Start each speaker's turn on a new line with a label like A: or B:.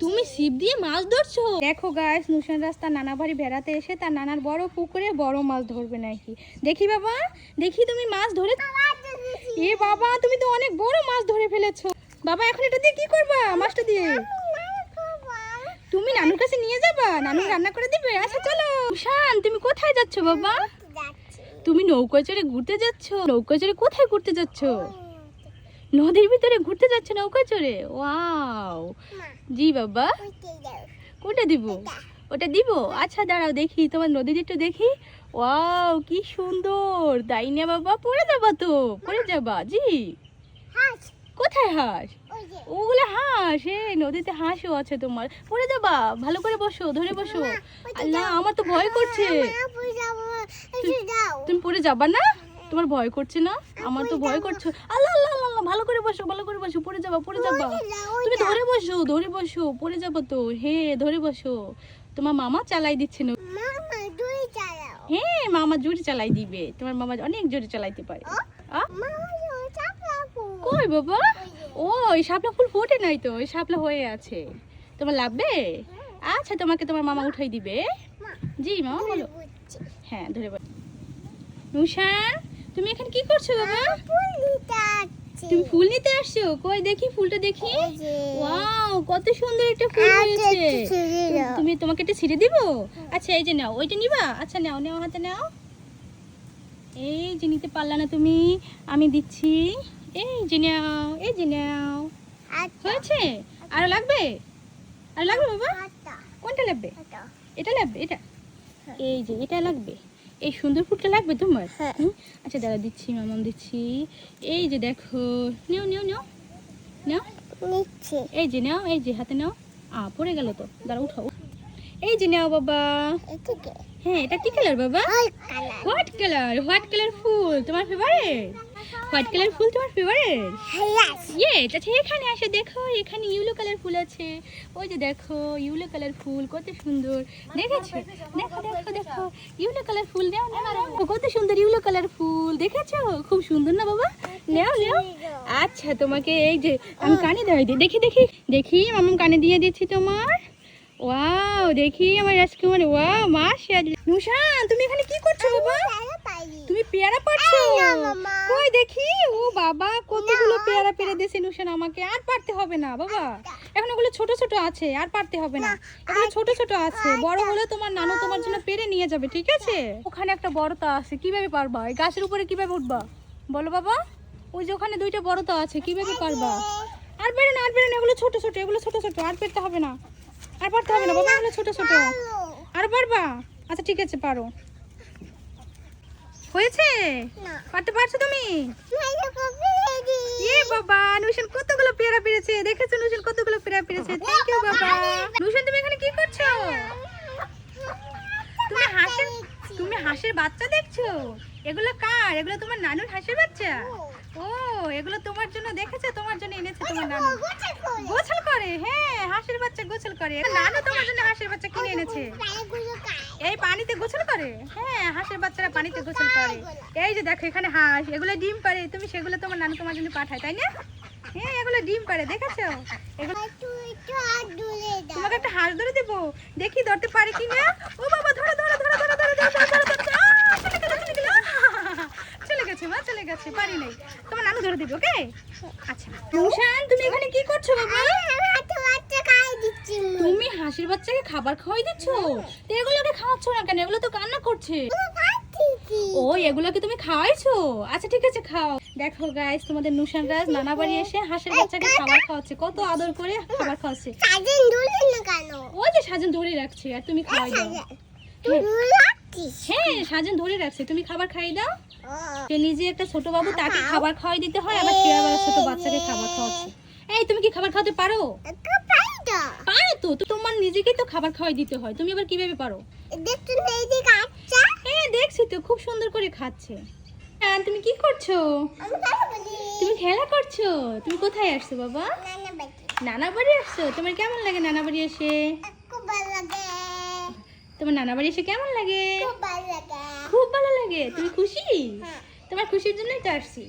A: তুমি ছিপ দিয়ে মাছ ধরছো? দেখো গাইস, নুশান রাস্তা নানা বাড়ি বেড়াতে এসে তার নানার বড় পুকুরে বড় মাছ ধরবে নাকি। দেখি বাবা, দেখি তুমি মাছ ধরে। এ বাবা, তুমি তো অনেক বড় মাছ ধরে ফেলেছো। বাবা এখন এটা দিয়ে কি করবা? মাছটা দিয়ে তুমি নানুর কাছে নিয়ে যাবা? নানু রান্না করে দিবে? আচ্ছা চলো। নুশান, তুমি কোথায় যাচ্ছ বাবা? তুমি নৌকা চড়ে ঘুরতে যাচ্ছ? নৌকা চড়ে কোথায় ঘুরতে যাচ্ছ? নদীর ভিতরে ঘুরতে যাচ্ছে নৌকা চড়ে? ওয়াও। জি বাবা, কোনটা দিব? ওটা দিব? আচ্ছা দাঁড়াও দেখি তোমার নদীর একটু দেখি। ওয়াও কি সুন্দর, তাই না বাবা? পড়ে যাবা তো, পড়ে যাবা। জি কোথায় হাঁস? ওগুলো হাঁস, নদীতে হাঁসও আছে তোমার। পড়ে যাবা, ভালো করে বসো, ধরে বসো। আল্লাহ আমার তো ভয় করছে। তুমি পড়ে যাবা না? তোমার ভয় করছে না? আমার তো ভয় করছে। আল্লাহ আল্লাহ আল্লাহ, ভালো করে বসো, ভালো করে বসো। পড়ে যাবা, পড়ে যাবা। তুমি ধরে বসো, ধরে বসো, পড়ে যাবা তো। হ্যাঁ ধরে বসো। তোমার মামা চালাই দিচ্ছে না? হ্যাঁ মামা জোরে চালাই দিবে। তোমার মামা অনেক জোরে চালাইতে পারে। কই বাবা? ও ওই শাপলা ফুল ফোটে নাই তো, ওই শাপলা হয়ে আছে। তোমার লাগবে? আচ্ছা তোমাকে তোমার মামা উঠাই দিবে। জি মামা বলো। হ্যাঁ ধরে বলো। নুশান, তুমি এখানে কি করছো বাবা? তুমি ফুল নিতে আসছো? কই দেখি ফুলটা দেখি। ওয়াও কত সুন্দর একটা ফুল হয়েছে। তুমি তোমাকে একটা ছিঁড়ে দিব? আচ্ছা এই যে নাও, ওইটা নিবা? আচ্ছা নাও নাও, হাতে নাও। এই যে নিতে পারলা না তুমি, আমি দিচ্ছি। এই যে নাও, এই যে নাও। হয়েছে? আর লাগবে? আর লাগবে বাবা? কোনটা লাগবে? এটা লাগবে? এটা এই যে এটা লাগবে। এই সুন্দর ফুলটা লাগবে তোমার? আচ্ছা দাঁড়া দিচ্ছি, মামাম দিচ্ছি। এই যে দেখো, নাও নাও নাও নাও। এই যে নাও, এই যে হাতে নাও। পড়ে গেল তো, দাঁড়া উঠাও। এই যে নাও বাবা। হ্যাঁ এটা কি কালার বাবা? White colour. হোয়াইট কালার ফুল তোমার ফেভারিট? হোয়াইট কালার ফুল তোমার ফেভারিট? ইয়েস। আচ্ছা এখানে আসো, দেখো এখানে ইয়েলো কালার ফুল আছে। ওই যে দেখো ইয়েলো কালার ফুল কত সুন্দর, দেখেছো? দেখো দেখো দেখো ইয়েলো কালার ফুল। নাও নাও নাও, কত সুন্দর ইয়েলো কালার ফুল, দেখেছো? খুব সুন্দর না বাবা? নাও নাও। আচ্ছা তোমাকে এই যে আমি কানে দেওয়াই দিই। দেখি দেখি দেখি, মামা কানে দিয়ে দিচ্ছি তোমার। ওয়াও দেখি আমার রাজকুমার। ওয়াও মাশাআল্লাহ। নুশান তুমি এখানে কি করছো বাবা? তুমি পেয়ারা পাড়ছো? কই দেখি। ও বাবা কতগুলো পেয়ারা পেরে দিয়েছে নুশান আমাকে। আর পারতে হবে না বাবা, এখন ওগুলো ছোট ছোট আছে, আর পারতে হবে না। এগুলো ছোট ছোট আছে, বড় হলে তোমার নানু তোমার জন্য পেরে নিয়ে যাবে, ঠিক আছে? ওখানে একটা বড়তা আছে, কিভাবে পারবা? এই গাছের উপরে কিভাবে উঠবা বলো বাবা? ওই যে ওখানে দুইটা বড়তা আছে, কিভাবে পারবা? আর পেরে না, আর পেরে না, এগুলো ছোট ছোট, এগুলো ছোট ছোট, আর পেরতে হবে না, আর পারতে হবে না বাবা, এগুলো ছোট ছোট। আর পারবা? আচ্ছা ঠিক আছে পারো। হয়েছে? পারতে পারছো তুমি? এ বাবা, নুশান কতগুলো পেয়ারা পেরেছে, দেখেছো নুশান কতগুলো পেয়ারা পেরেছে। থ্যাংক ইউ বাবা। নুশান তুমি এখানে কি করছো? তুমি হাঁসের বাচ্চা দেখছো? এগুলো কার? এগুলো তোমার নানুর হাঁসের বাচ্চা? ও এগুলো তোমার জন্য, দেখেছো? তোমার জন্য এনেছে তোমার নানু। গোসল করে? হ্যাঁ হাঁসের বাচ্চা গোসল করে। নানু তোমার জন্য হাঁসের বাচ্চা কিনে এনেছে। এই পানিতে গোসল করে? হ্যাঁ হাঁসের বাচ্চারা পানিতে গোসল করে। এই যে দেখো এখানে হাঁস, এগুলো ডিম পারে। তুমি সেগুলো তোমার নানু তোমার জন্য পাঠায়, তাই না? হ্যাঁ এগুলো ডিম পারে, দেখেছো? তোমাকে একটা হাঁস ধরে দেবো, দেখি ধরতে পারে কিনা। ও বাবা ধরো ধরো ধরো ধরো ধরো ধরো ধরো ধরো। চলে গেছে মা, চলে গেছে, পারি নাই। তোমার নানু ধরে দিবে, ওকে? আচ্ছা নুশান তুমি এখানে কি করছো বাবা? তুমি হাঁসের বাচ্চাকে খাবার খাওয়াই দিচ্ছ? তো এগুলোকে খাওয়াচ্ছ না কেন? এগুলো তো কান্না করছে। ও এগুলোকে তুমি খাওয়াইছো? আচ্ছা ঠিক আছে খাও। দেখো গাইস, তোমাদের নুশান রাজ নানা বাড়ি এসে হাঁসের বাচ্চাকে খাবার খাওয়াচ্ছে, কত আদর করে খাবার খাওয়াচ্ছে। ওই যে সাজন ধরে রাখছে, আর তুমি খাওয়াই দাও। হ্যাঁ সাজন ধরে রাখছে, তুমি খাবার খাই দাও। সে নিজে একটা ছোট বাবু, তাকে খাবার খাওয়াই দিতে হয়, আবার সে আবার ছোট বাচ্চাকে খাবার খাওয়াচ্ছে। এই তুমি কি খাবার খাওয়াতে পারো? পারো তো, তোমার নিজেকেই তো খাবার খাওয়াই দিতে হয়, তুমি আবার কিভাবে পারো? হ্যাঁ দেখছি তো, খুব সুন্দর করে খাচ্ছে। তুমি কি করছো? তুমি খেলা করছো? তুমি কোথায় আসছো বাবা? নানা বাড়ি আসছো? তোমার কেমন লাগে নানা বাড়ি এসে? তোমার নানা বাড়ি এসে কেমন লাগে? খুব ভালো লাগে। তুমি খুশি? তোমার খুশির জন্যই তো আসছি।